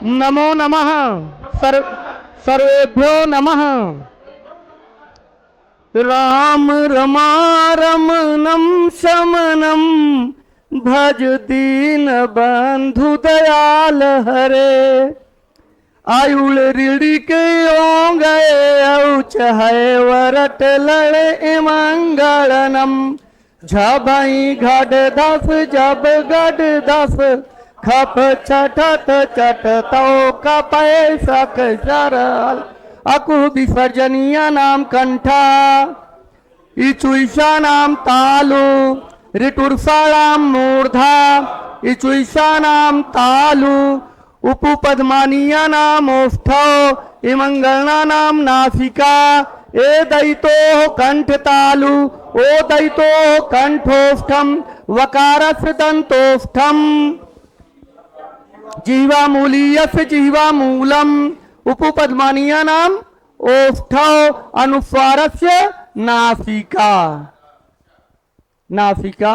नमो नमः। सर्वेभ्यो नमः। राम रमारमणं शमनं भज दीन बंधु दयाल हरे। आयुल ऋणी के गए औच है वरट लड़े मंगलनम। झबई घट दस जब गढ़ दस खप छठत चट तो कपय सक सरल। अकु विसर्जनीय नाम कंठा इचुईसा नाम तालु ऋतुर्षा नाम मूर्धा इचुईसा नाम तालु उपपद्मानीय नाम ओष्ठौ इमंगलना नाम नासिका। ए दैतो कंठ तालु ओ दैतो कंठोष्ठम वकारस दंतोष्ठम। जीवामूलीयस जीवामूलम उपपद्मानीय नाम ओष्ठौ अनुस्वारस्य नासिका। नासिका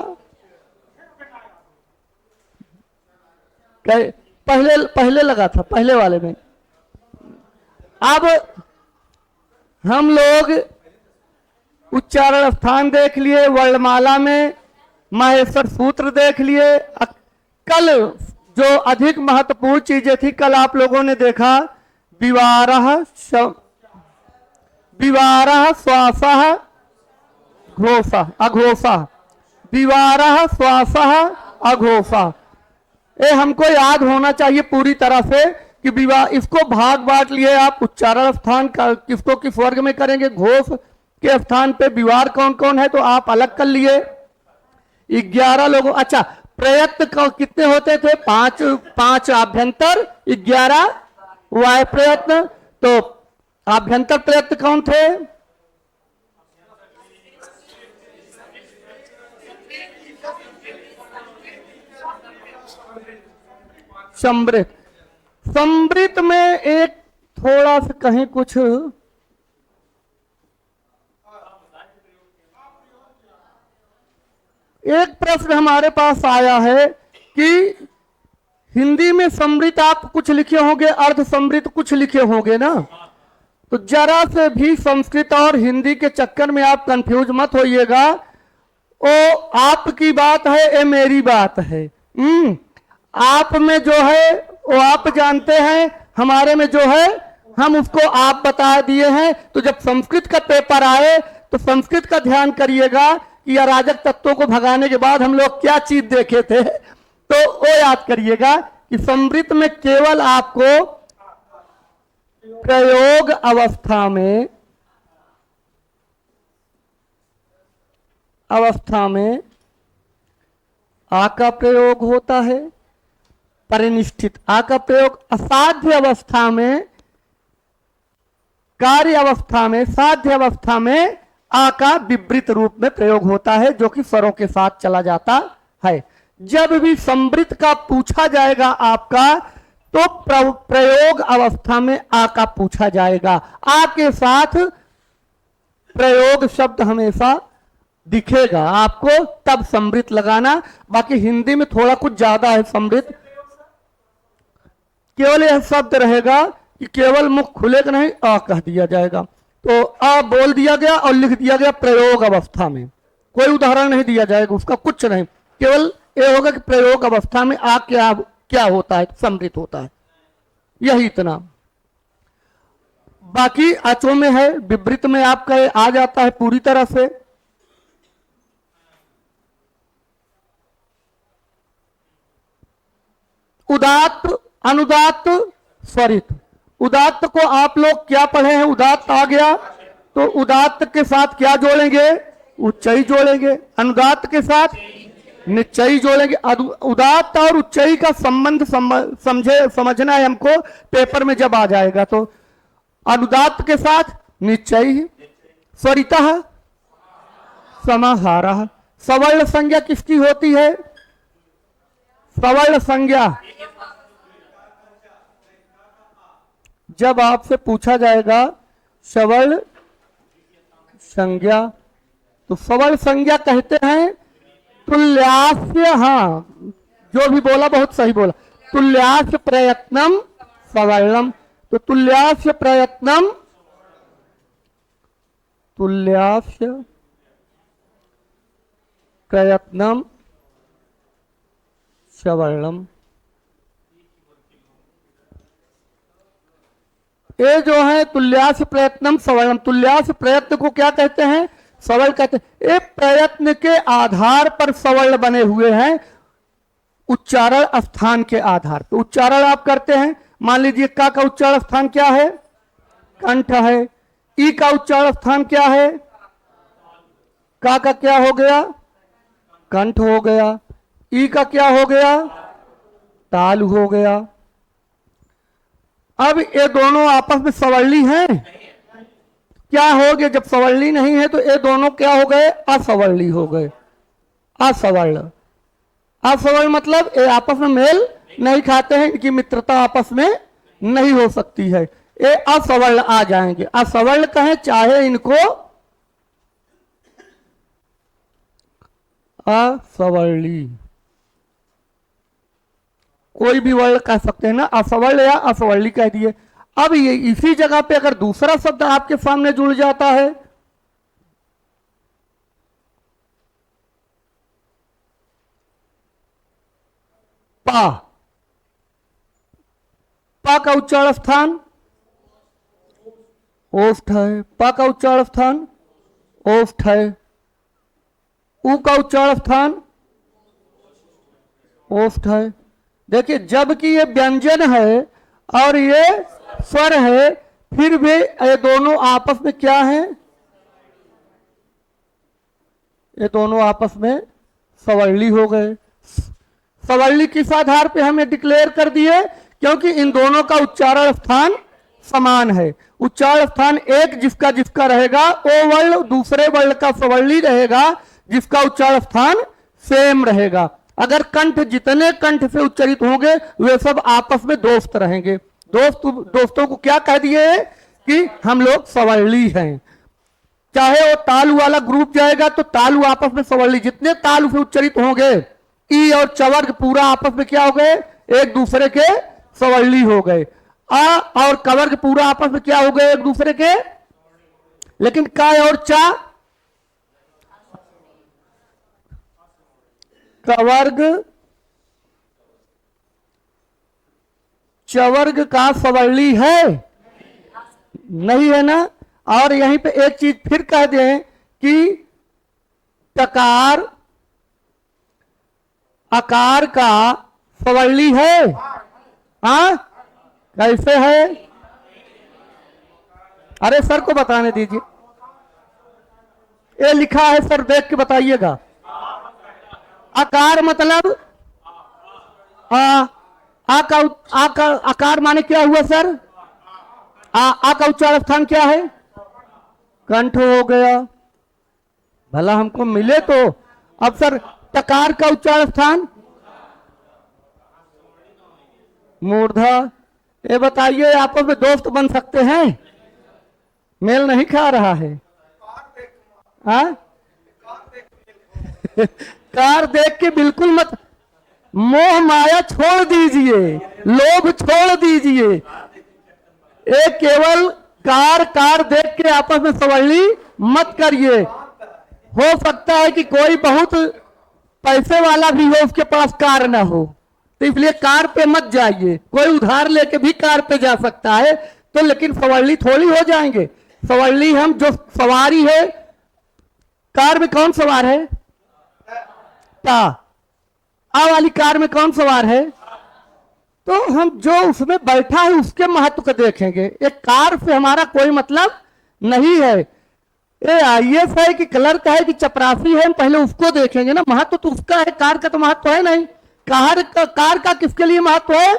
पहले लगा था, पहले वाले में। अब हम लोग उच्चारण स्थान देख लिए, वर्णमाला में माहेश्वर सूत्र देख लिए। कल जो अधिक महत्वपूर्ण चीजें थी, कल आप लोगों ने देखा विवारः श्वासः घोषः अघोषः। विवारः श्वासः अघोषः। ये हमको याद होना चाहिए पूरी तरह से कि विवाह, इसको भाग बांट लिए आप। उच्चारण स्थान का किसको किस वर्ग में करेंगे, घोष के स्थान पे विवार कौन कौन है तो आप अलग कर लिए। 11 लोगों। अच्छा, प्रयत्न कितने होते थे? 5 आभ्यंतर, 11 वाय प्रयत्न। तो आभ्यंतर प्रयत्न कौन थे? समृत। समृत में एक थोड़ा सा कहीं कुछ एक प्रश्न हमारे पास आया है कि हिंदी में समृत आप कुछ लिखे होंगे, अर्ध समृत कुछ लिखे होंगे ना। तो जरा से भी संस्कृत और हिंदी के चक्कर में आप कंफ्यूज मत होइएगा। वो आपकी बात है, ये मेरी बात है। आप में जो है वो आप जानते हैं, हमारे में जो है हम उसको आप बता दिए हैं। तो जब संस्कृत का पेपर आए तो संस्कृत का ध्यान करिएगा कि अराजक तत्वों को भगाने के बाद हम लोग क्या चीज देखे थे, तो वो याद करिएगा कि समृत में केवल आपको प्रयोग अवस्था में आ का प्रयोग होता है। परिनिष्ठित आ का प्रयोग असाध्य अवस्था में, कार्य अवस्था में, साध्य अवस्था में आ का विवृत रूप में प्रयोग होता है, जो कि स्वरों के साथ चला जाता है। जब भी समृत का पूछा जाएगा आपका, तो प्रयोग अवस्था में आ का पूछा जाएगा। आ के साथ प्रयोग शब्द हमेशा दिखेगा आपको, तब समृत लगाना। बाकी हिंदी में थोड़ा कुछ ज्यादा है समृत। केवल यह शब्द रहेगा कि केवल मुख खुलेगा नहीं, आ कह दिया जाएगा। तो आ बोल दिया गया और लिख दिया गया प्रयोग अवस्था में। कोई उदाहरण नहीं दिया जाएगा उसका, कुछ नहीं। केवल ये होगा कि प्रयोग अवस्था में आ क्या होता है, समृत होता है, यही इतना। बाकी अचो में है, विवृत में आपका आ जाता है पूरी तरह से। उदात्त, अनुदात्त, स्वरित। उदात्त को आप लोग क्या पढ़े हैं? उदात्त आ गया तो उदात्त के साथ क्या जोड़ेंगे? उच्चई जोड़ेंगे। अनुदात्त के साथ निश्चयी जोड़ेंगे। उदात्त और उच्चई का संबंध समझना है हमको, पेपर में जब आ जाएगा। तो अनुदात्त के साथ निश्चयी। स्वरितः समाहारः। सवर्ण संज्ञा किसकी होती है? सवर्ण संज्ञा जब आपसे पूछा जाएगा सवर्ण संज्ञा, तो सवर्ण संज्ञा कहते हैं तुल्यास्य। हाँ, जो भी बोला बहुत सही बोला। तुल्यास्य प्रयत्नम सवर्णम। तो तुल्यास्य प्रयत्नम, तुल्यास्य प्रयत्नम सवर्णम। ये जो है तुल्यास प्रयत्नम सवर्णम, तुल्यास प्रयत्न को क्या कहते हैं? सवर्ण कहते हैं। ये प्रयत्न के आधार पर सवर्ण बने हुए हैं, उच्चारण स्थान के आधार पर। उच्चारण आप करते हैं, मान लीजिए का उच्चारण स्थान क्या है? कंठ है। ई का उच्चारण स्थान क्या है? का क्या हो गया? कंठ हो गया। ई का क्या हो गया? तालु हो गया। अब ये दोनों आपस में सवर्णी हैं, क्या हो गए? जब सवर्णी नहीं है तो ये दोनों क्या हो गए? असवर्णी हो गए। असवर्ण, असवर्ण मतलब ये आपस में मेल नहीं खाते हैं, इनकी मित्रता आपस में नहीं हो सकती है, ये असवर्ण आ जाएंगे। असवर्ण कहें चाहे इनको असवर्णी, कोई भी वर्ण कह सकते हैं ना, असवर्ण या असवर्णी कह दिए। अब ये इसी जगह पे अगर दूसरा शब्द आपके सामने जुड़ जाता है, पा, पा का उच्चारण स्थान ओष्ठ है। पा का उच्चारण स्थान ओष्ठ है। उ का उच्चारण स्थान ओष्ठ है। देखिए, जबकि ये व्यंजन है और ये स्वर है, फिर भी ये दोनों आपस में क्या हैं? ये दोनों आपस में सवर्णी हो गए। सवर्णी किस आधार पे हमें डिक्लेयर कर दिए? क्योंकि इन दोनों का उच्चारण स्थान समान है। उच्चारण स्थान एक जिसका जिसका रहेगा, ओ वर्ण दूसरे वर्ण का सवर्णी रहेगा जिसका उच्चारण स्थान सेम रहेगा। अगर कंठ जितने कंठ से उच्चरित होंगे वे सब आपस में दोस्त रहेंगे। दोस्तों को क्या कह दिए कि हम लोग सवर्णी हैं। चाहे वो तालु वाला ग्रुप जाएगा तो तालु आपस में सवर्णी, जितने तालु से उच्चरित होंगे ई और चवर्ग पूरा आपस में क्या हो गए? एक दूसरे के सवर्णी हो गए। आ और कवर्ग पूरा आपस में क्या हो गए? एक दूसरे के। लेकिन का और चा, कवर्ग चवर्ग का सवर्णी है? नहीं है ना। और यहीं पे एक चीज फिर कह दें कि टकार आकार का सवर्णी है। हाँ, कैसे है? अरे सर को बताने दीजिए, ये लिखा है सर, देख के बताइएगा। आकार मतलब आ का आकार माने क्या हुआ सर? आ का उच्चारण स्थान क्या है? कंठ हो गया। भला हमको मिले तो। अब सर टकार का उच्चारण स्थान मूर्धा। ये बताइए, आपस में दोस्त बन सकते हैं? मेल नहीं खा रहा है। कार देख के बिल्कुल मत, मोह माया छोड़ दीजिए, लोभ छोड़ दीजिए। ये केवल कार देख के आपस में सवर्णी मत करिए। हो सकता है कि कोई बहुत पैसे वाला भी हो, उसके पास कार ना हो, तो इसलिए कार पे मत जाइए। कोई उधार लेके भी कार पे जा सकता है, तो लेकिन सवर्णी थोड़ी हो जाएंगे। सवर्णी हम जो सवारी है, कार में कौन सवार है? ता। आ वाली कार में कौन सवार है? तो हम जो उसमें बैठा है उसके महत्व को देखेंगे। एक कार से हमारा कोई मतलब नहीं है। ये आईएएस है कि क्लर्क है कि चपरासी है, हम पहले उसको देखेंगे ना। महत्व तो उसका है, कार का तो महत्व है नहीं। कार का किसके लिए महत्व है?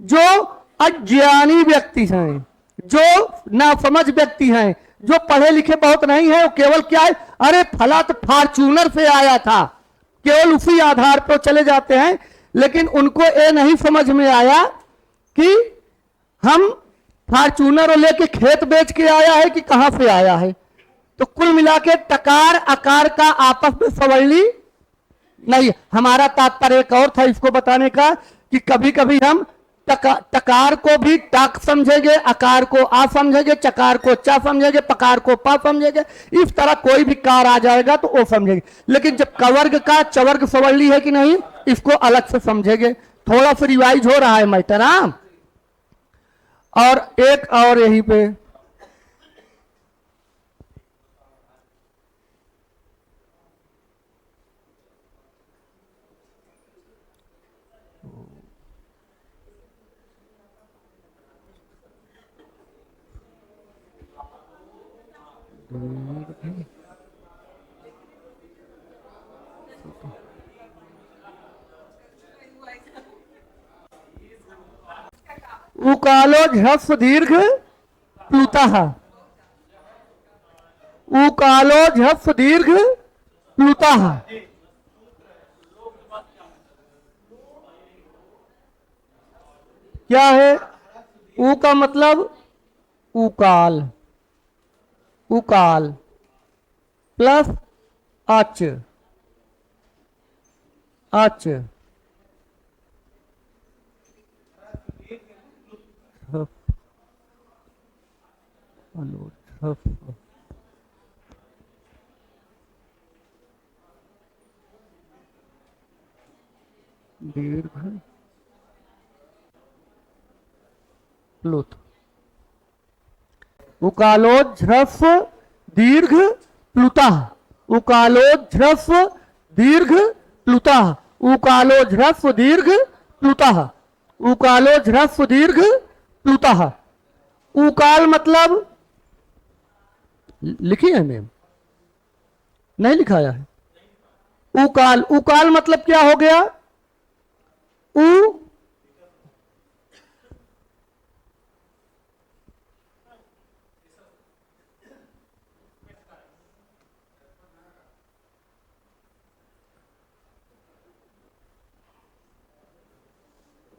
जो अज्ञानी व्यक्ति हैं, जो नासमझ व्यक्ति हैं, जो पढ़े लिखे बहुत नहीं है, वो केवल क्या है, अरे फला तो फॉर्च्यूनर से आया था, केवल उसी आधार पर चले जाते हैं। लेकिन उनको ये नहीं समझ में आया कि हम फॉर्च्यूनर लेके खेत बेच के आया है कि कहां से आया है। तो कुल मिला के टकार आकार का आपस में सवर्णी नहीं। हमारा तात्पर्य एक और था इसको बताने का कि कभी कभी हम टकार को भी टक समझेंगे, अकार को आ समझेंगे, चकार को चा समझेंगे, पकार को पा समझेंगे। इस तरह कोई भी कार आ जाएगा तो वो समझेंगे। लेकिन जब कवर्ग का चवर्ग सवर्ली है कि नहीं, इसको अलग से समझेंगे। थोड़ा सा रिवाइज हो रहा है मैटर। हाँ, और एक और यहीं पे उकालो झस्व दीर्घ प्लुतः। उकालो झस्व दीर्घ प्लुतः। क्या है? ऊ का मतलब उकाल, उकाल प्लस अच, अच दीर्घ प्लुत। उकालोज्झ्रस्व दीर्घ प्लुतः। उकालोज्झ्रस्व दीर्घ प्लुतः। उकालोज्झ्रस्व दीर्घ प्लुतः। उकालोज्झ्रस्व दीर्घ प्लुतः। उकाल मतलब लिखी है मैम? नहीं लिखाया है। उकाल, उकाल मतलब क्या हो गया? उ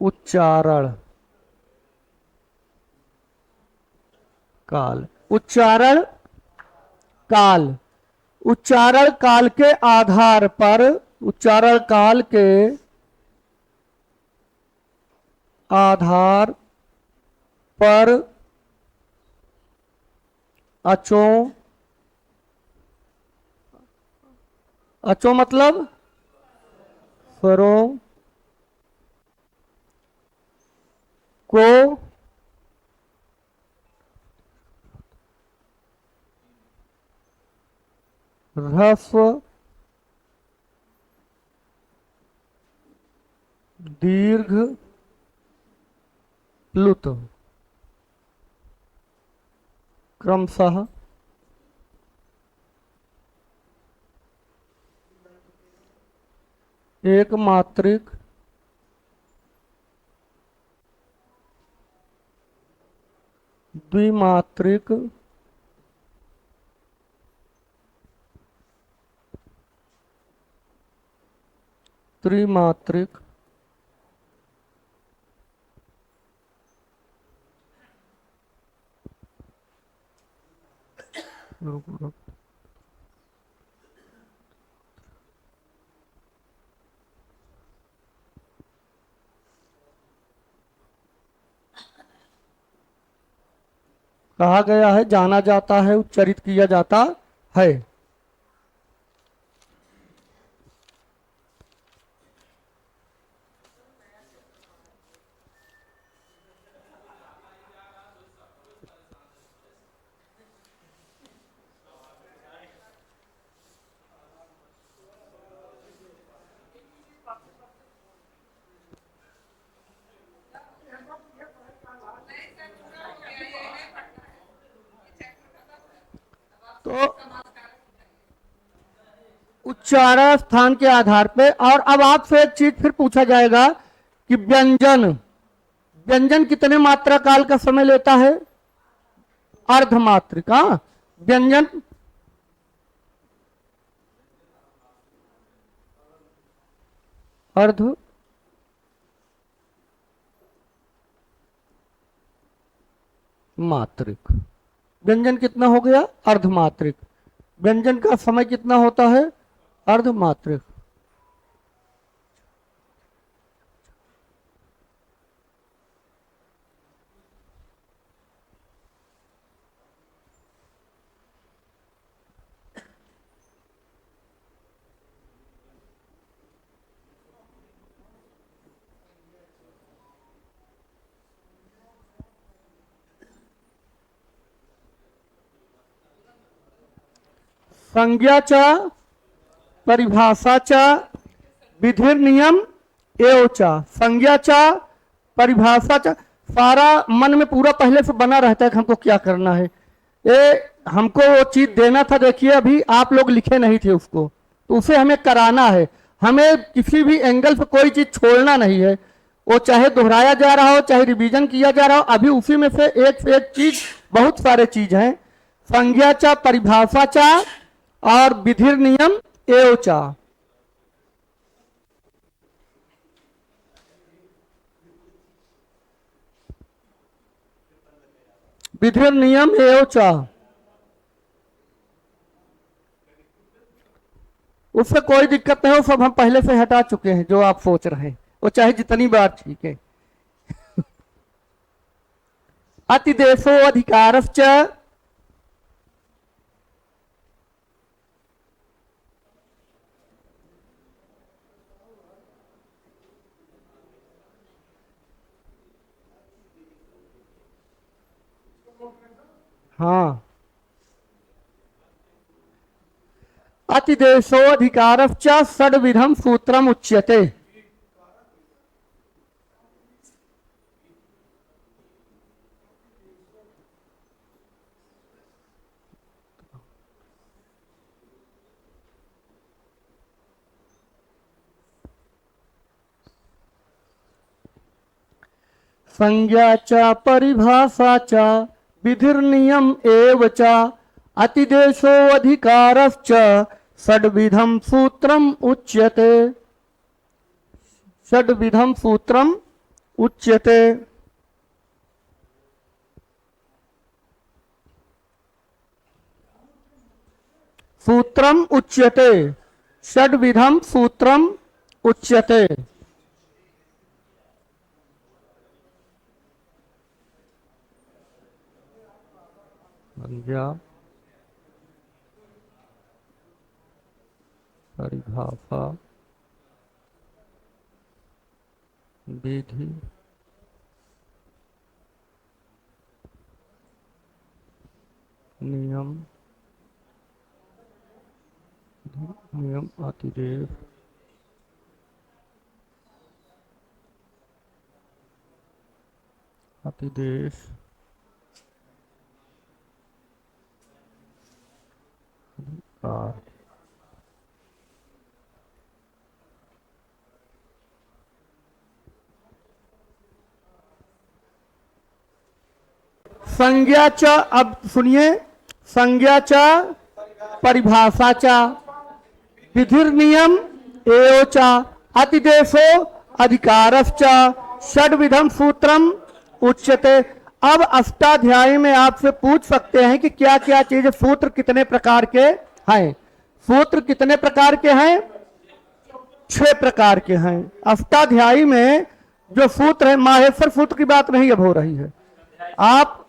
उच्चारण काल, उच्चारण काल। उच्चारण काल के आधार पर, उच्चारण काल के आधार पर अचों, अचों मतलब स्वरों को ह्रस्व दीर्घ प्लुत क्रमशः एक मात्रिक, द्विमात्रिक, त्रिमात्रिक, कहा गया है, जाना जाता है, उच्चरित किया जाता है। तो उच्चारण स्थान के आधार पे। और अब आपसे एक चीज फिर पूछा जाएगा कि व्यंजन, व्यंजन कितने मात्रा काल का समय लेता है? अर्धमात्रिक। हाँ, व्यंजन अर्ध मात्रिक। व्यंजन कितना हो गया? अर्धमात्रिक। व्यंजन का समय कितना होता है? अर्धमात्रिक। संज्ञा च परिभाषा च विधिर नियम एवं च। संज्ञा च परिभाषा च, सारा मन में पूरा पहले से बना रहता है कि हमको क्या करना है। ये हमको वो चीज देना था, देखिए अभी आप लोग लिखे नहीं थे उसको, तो उसे हमें कराना है। हमें किसी भी एंगल से कोई चीज छोड़ना नहीं है, वो चाहे दोहराया जा रहा हो चाहे रिवीजन किया जा रहा हो, अभी उसी में से एक चीज, बहुत सारे चीज हैं। संज्ञा चा परिभाषा चा और विधिर नियम एवं चा। विधिर नियम एवं चा, उससे कोई दिक्कत नहीं हो, सब हम पहले से हटा चुके हैं। जो आप सोच रहे हैं वो चाहे जितनी बार ठीक है। अतिदेशो अधिकारश्च हाँ, अतिदेशो अधिकारश्च षड्विधम सूत्रम उच्यते। संज्ञा च परिभाषा च विधिर्नियम एव च अतिदेशो अधिकारश्च षड्विधम सूत्रम उच्यते। षड्विधम सूत्रम उच्यते। सूत्रम उच्यते, षड्विधम सूत्रम उच्यते। संज्ञा परिभाषा विधि नियम नियम अतिदेश अतिदेश अधिकार। संज्ञा च, अब सुनिए, संज्ञा च परिभाषा च विधिर नियम एवं च अतिदेशो अधिकारश्च षड्विधम सूत्रम उच्यते। अब अष्टाध्यायी में आपसे पूछ सकते हैं कि क्या क्या चीज, सूत्र कितने प्रकार के हैं। सूत्र कितने प्रकार के हैं? 6 प्रकार के हैं। अष्टाध्यायी में जो सूत्र है, माहेश्वर सूत्र की बात नहीं अब हो रही है। आप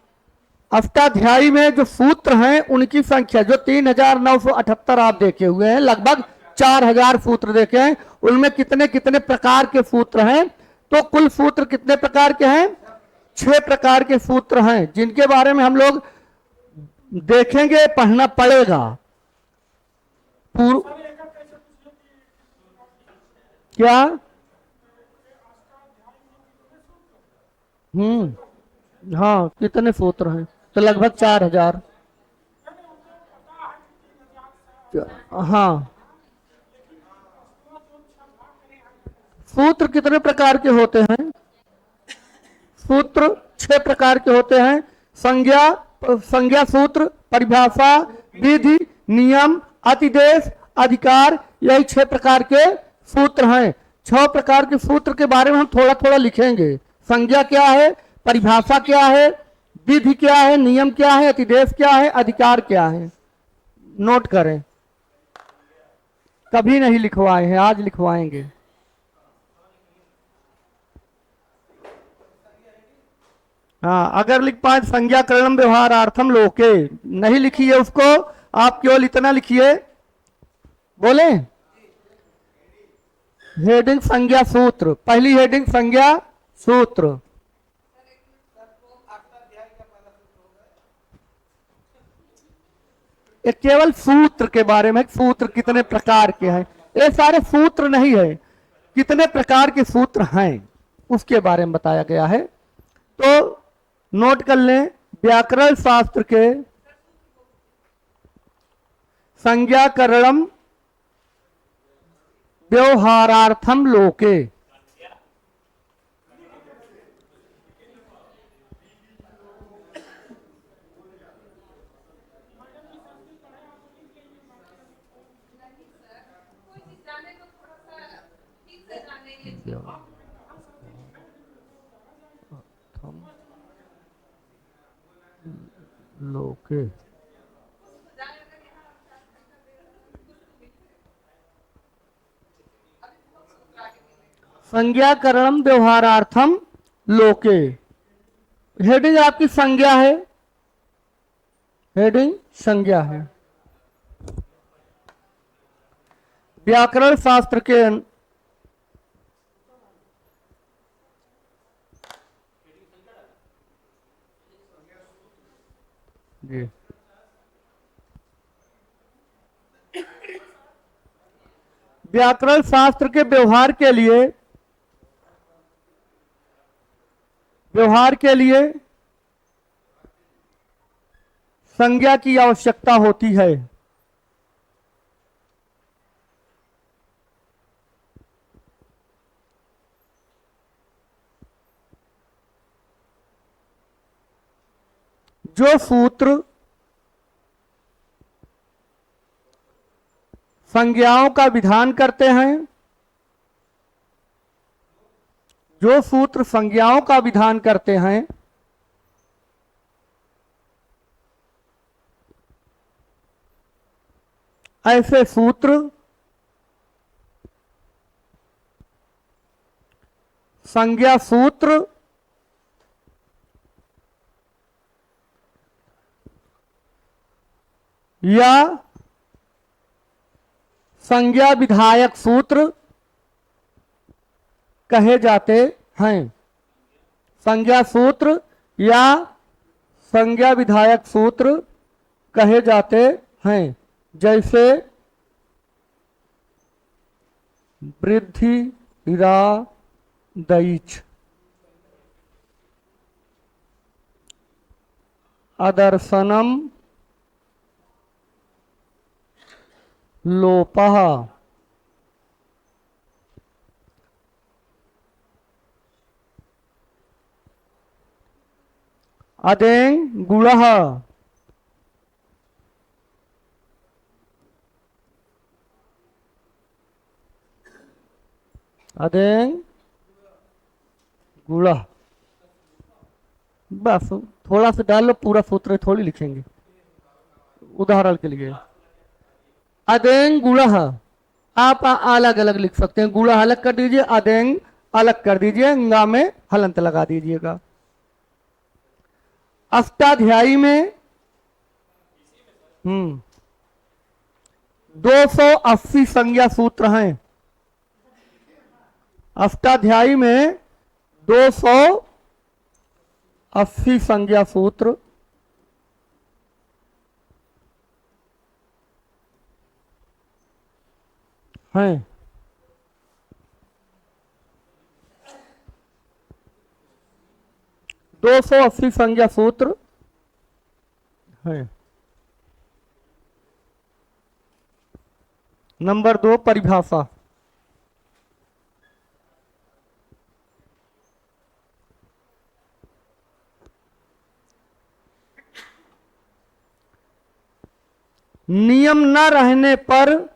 अष्टाध्यायी में जो सूत्र हैं उनकी संख्या जो 3978 आप देखे हुए हैं, लगभग 4000 सूत्र देखे हैं, उनमें कितने कितने प्रकार के सूत्र हैं। तो कुल सूत्र कितने प्रकार के हैं? 6 प्रकार के सूत्र हैं, जिनके बारे में हम लोग देखेंगे, पढ़ना पड़ेगा। क्या? हाँ, कितने सूत्र हैं? तो लगभग 4000। हाँ, सूत्र कितने प्रकार के होते हैं? सूत्र 6 प्रकार के होते हैं। संज्ञा सूत्र, परिभाषा, विधि, नियम, अतिदेश, अधिकार, यही 6 प्रकार के सूत्र हैं। 6 प्रकार के सूत्र के बारे में हम थोड़ा थोड़ा लिखेंगे। संज्ञा क्या है, परिभाषा क्या है, विधि क्या है, नियम क्या है, अतिदेश क्या है, अधिकार क्या है। नोट करें, कभी नहीं लिखवाए हैं, आज लिखवाएंगे। हाँ, अगर लिख पाए संज्ञा करणम व्यवहारार्थम लोके, नहीं लिखी है उसको, आप केवल इतना लिखिए। बोले हेडिंग संज्ञा सूत्र, पहली हेडिंग संज्ञा सूत्र। ये केवल सूत्र के बारे में, सूत्र कितने प्रकार के हैं, ये सारे सूत्र नहीं है, कितने प्रकार के सूत्र हैं उसके बारे में बताया गया है। तो नोट कर लें, व्याकरण शास्त्र के संज्ञाकरणम व्यवहारार्थम लोके, लोके संज्ञाकरणम व्यवहारार्थम लोके। हेडिंग आपकी संज्ञा है, हेडिंग संज्ञा है। व्याकरण शास्त्र के जी व्याकरण शास्त्र के व्यवहार के लिए संज्ञा की आवश्यकता होती है। जो सूत्र संज्ञाओं का विधान करते हैं, जो सूत्र संज्ञाओं का विधान करते हैं, ऐसे सूत्र संज्ञा सूत्र या संज्ञा विधायक सूत्र कहे जाते हैं। संज्ञा सूत्र या संज्ञा विधायक सूत्र कहे जाते हैं। जैसे वृद्धि रा दैच, अदर्शनम लोपः, अदें गुणः, अदें गुणः। बस थोड़ा सा डाल लो, पूरा सूत्र थोड़ी लिखेंगे। उदाहरण के लिए अदें गुणः आप अलग अलग लिख सकते हैं। गुणः अलग कर दीजिए, अदें अलग कर दीजिए, गा में हलंत लगा दीजिएगा। अष्टाध्यायी में 280 संज्ञा सूत्र हैं। अष्टाध्यायी में 280 संज्ञा सूत्र हैं। दो सौ 80 संज्ञा सूत्र है। नंबर 2 परिभाषा। नियम न रहने पर,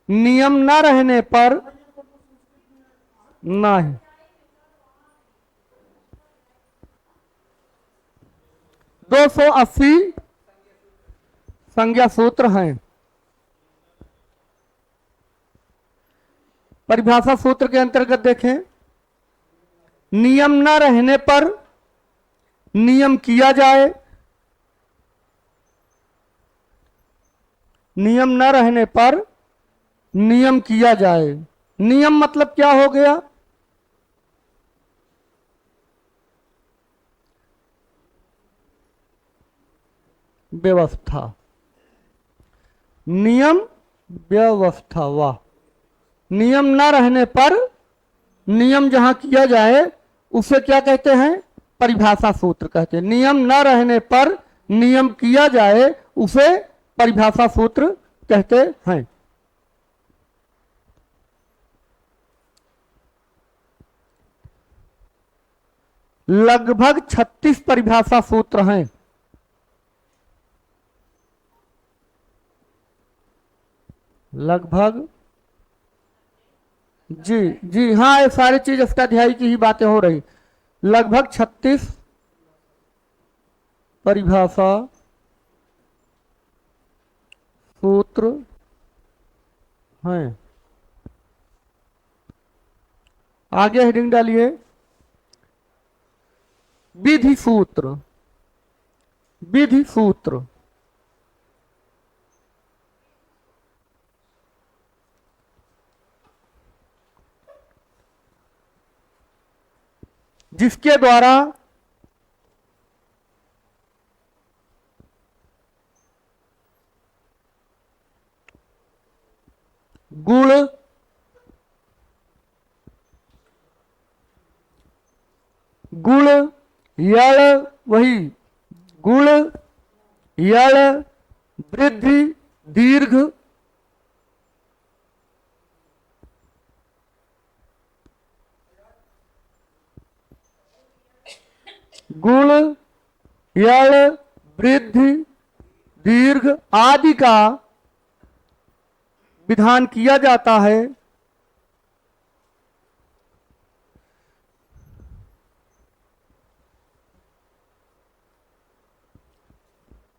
नियम न रहने पर नहीं। 280 संज्ञा सूत्र हैं। परिभाषा सूत्र के अंतर्गत देखें, नियम न रहने पर नियम किया जाए, नियम न रहने पर नियम किया जाए। नियम मतलब क्या हो गया? व्यवस्था, नियम व्यवस्था। वाह। नियम न रहने पर नियम जहां किया जाए उसे क्या कहते हैं? परिभाषा सूत्र कहते हैं। नियम न रहने पर नियम किया जाए उसे परिभाषा सूत्र कहते हैं। लगभग 36 परिभाषा सूत्र हैं। लगभग, जी जी हाँ, ये सारी चीज अष्टाध्यायी की ही बातें हो रही। लगभग 36 परिभाषा सूत्र हैं। आगे हेडिंग डालिए, विधि सूत्र। विधि सूत्र जिसके द्वारा गुण, गुण, यण, वही गुण, यण, वृद्धि, दीर्घ, गुण, यण, वृद्धि, दीर्घ आदि का विधान किया जाता है।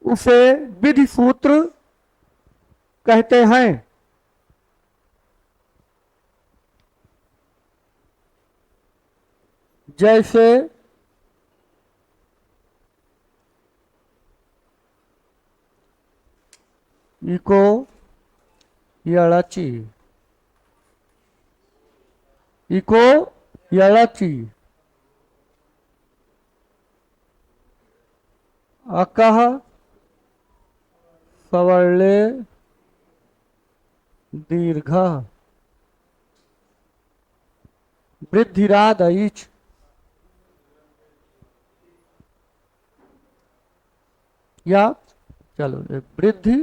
उसे विधि सूत्र कहते हैं। जैसे इको यड़ाची, इको यड़ाची, अकह सवर्ले दीर्घ, वृद्धिराद ऐच, या चलो वृद्धि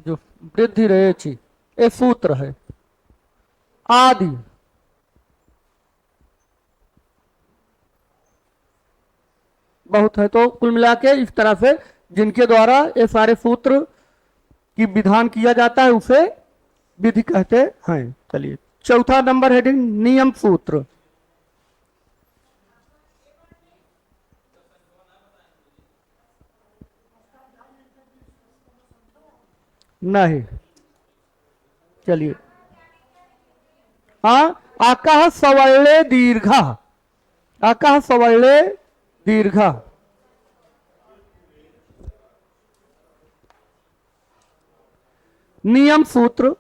जो वृद्धि रहेची ये सूत्र है। आदि बहुत है, तो कुल मिला के इस तरह से जिनके द्वारा ये सारे सूत्र की विधान किया जाता है उसे विधि कहते हैं। चलिए चौथा नंबर हेडिंग, नियम सूत्र। नहीं, चलिए हाँ, आकाश सवर्ले दीर्घ, आकाश सवर्ले दीर्घ, नियम सूत्र।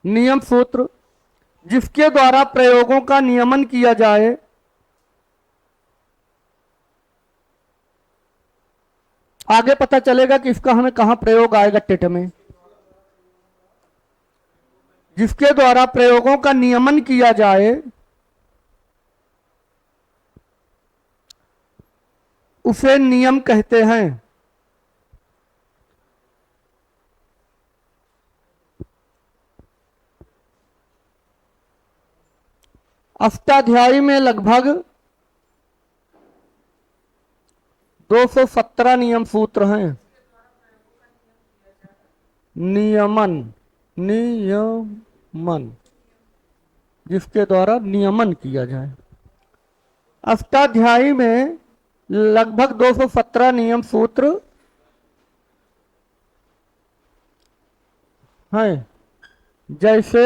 नियम सूत्र जिसके द्वारा प्रयोगों का नियमन किया जाए। आगे पता चलेगा कि इसका हमें कहां प्रयोग आएगा टेट में। जिसके द्वारा प्रयोगों का नियमन किया जाए उसे नियम कहते हैं। अष्टाध्यायी में लगभग 217 नियम सूत्र हैं। नियमन, नियमन जिसके द्वारा नियमन किया जाए। अष्टाध्यायी में लगभग 217 नियम सूत्र हैं। जैसे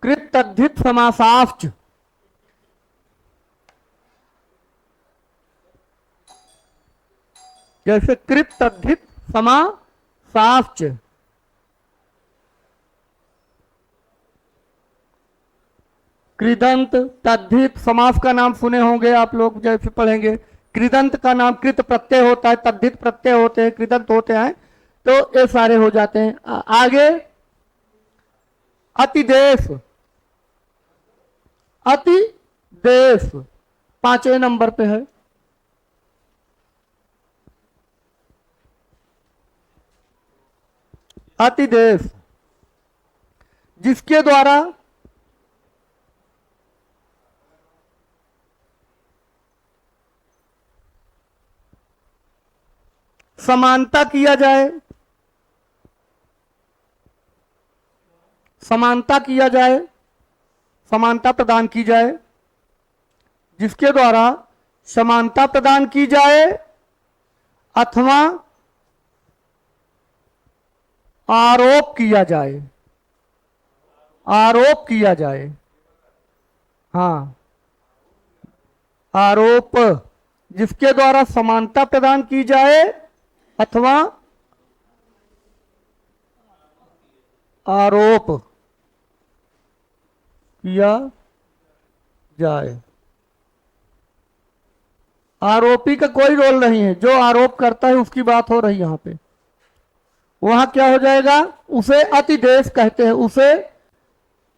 कृत तद्धित समासाश्च, जैसे कृत तद्धित समासाश्च। कृदंत तद्धित समास का नाम सुने होंगे आप लोग, जैसे पढ़ेंगे। कृदंत का नाम कृत प्रत्यय होता है, तद्धित प्रत्यय होते हैं, कृदंत होते हैं, तो ये सारे हो जाते हैं। आगे अतिदेश। अतिदेश 5वें नंबर पे है। अतिदेश जिसके द्वारा समानता किया जाए, समानता किया जाए, समानता प्रदान की जाए, जिसके द्वारा समानता प्रदान की जाए अथवा आरोप किया जाए, आरोप किया जाए। हाँ, आरोप जिसके द्वारा समानता प्रदान की जाए अथवा आरोप किया जाए। आरोपी का कोई रोल नहीं है, जो आरोप करता है उसकी बात हो रही यहां पे। वहां क्या हो जाएगा, उसे अतिदेश कहते हैं, उसे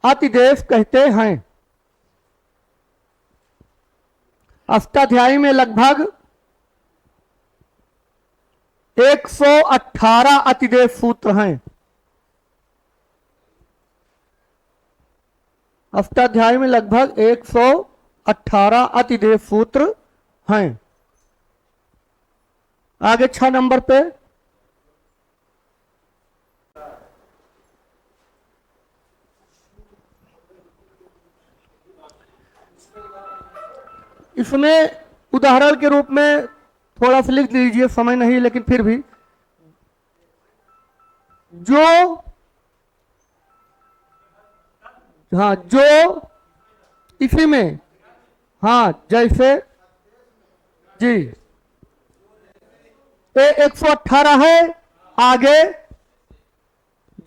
अतिदेश कहते हैं। अष्टाध्यायी में लगभग 118 अतिदेश सूत्र हैं। अष्टाध्यायी में लगभग 118 अतिदेश सूत्र हैं। आगे 6 नंबर पे इसमें उदाहरण के रूप में थोड़ा सा लिख लीजिए, समय नहीं लेकिन फिर भी, जो हाँ जो इसी में, हाँ जैसे जी ये 118 है। आगे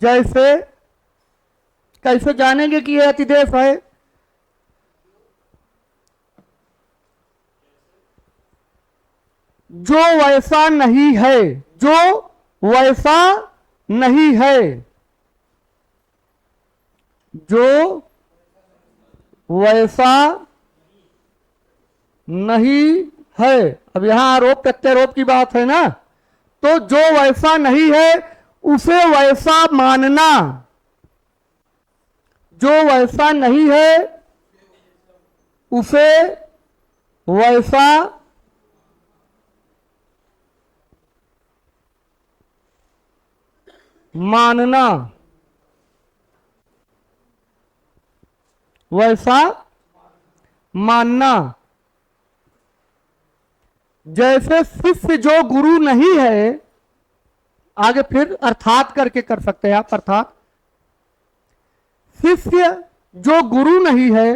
जैसे कैसे जानेंगे कि ये अतिदेश है, जो वैसा नहीं है, जो वैसा नहीं है, जो वैसा नहीं है। अब यहां आरोप प्रत्यारोप की बात है ना, तो जो वैसा नहीं है उसे वैसा मानना, जो वैसा नहीं है उसे वैसा मानना, वैसा मानना। जैसे शिष्य जो गुरु नहीं है, आगे फिर अर्थात करके कर सकते हैं आप। अर्थात शिष्य जो गुरु नहीं है,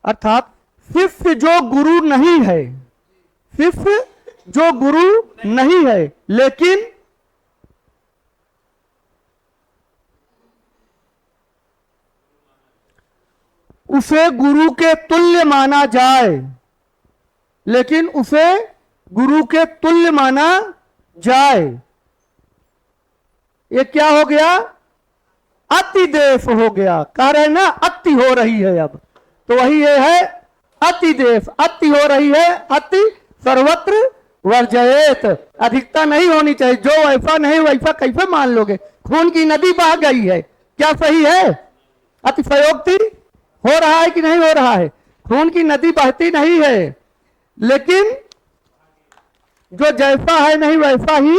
अर्थात शिष्य जो गुरु नहीं है, शिष्य जो गुरु नहीं है लेकिन उसे गुरु के तुल्य माना जाए, लेकिन उसे गुरु के तुल्य माना जाए, ये क्या हो गया, अतिदेश हो गया। कह रहे ना अति हो रही है, अब तो वही ये है अतिदेश। अति हो रही है, अति सर्वत्र वर्जयेत, अधिकता नहीं होनी चाहिए। जो वैसा नहीं वैसा कैसे मान लोगे। खून की नदी बह गई है, क्या सही है, अतिशयोक्ति हो रहा है कि नहीं हो रहा है। खून की नदी बहती नहीं है, लेकिन जो जैसा है नहीं वैसा ही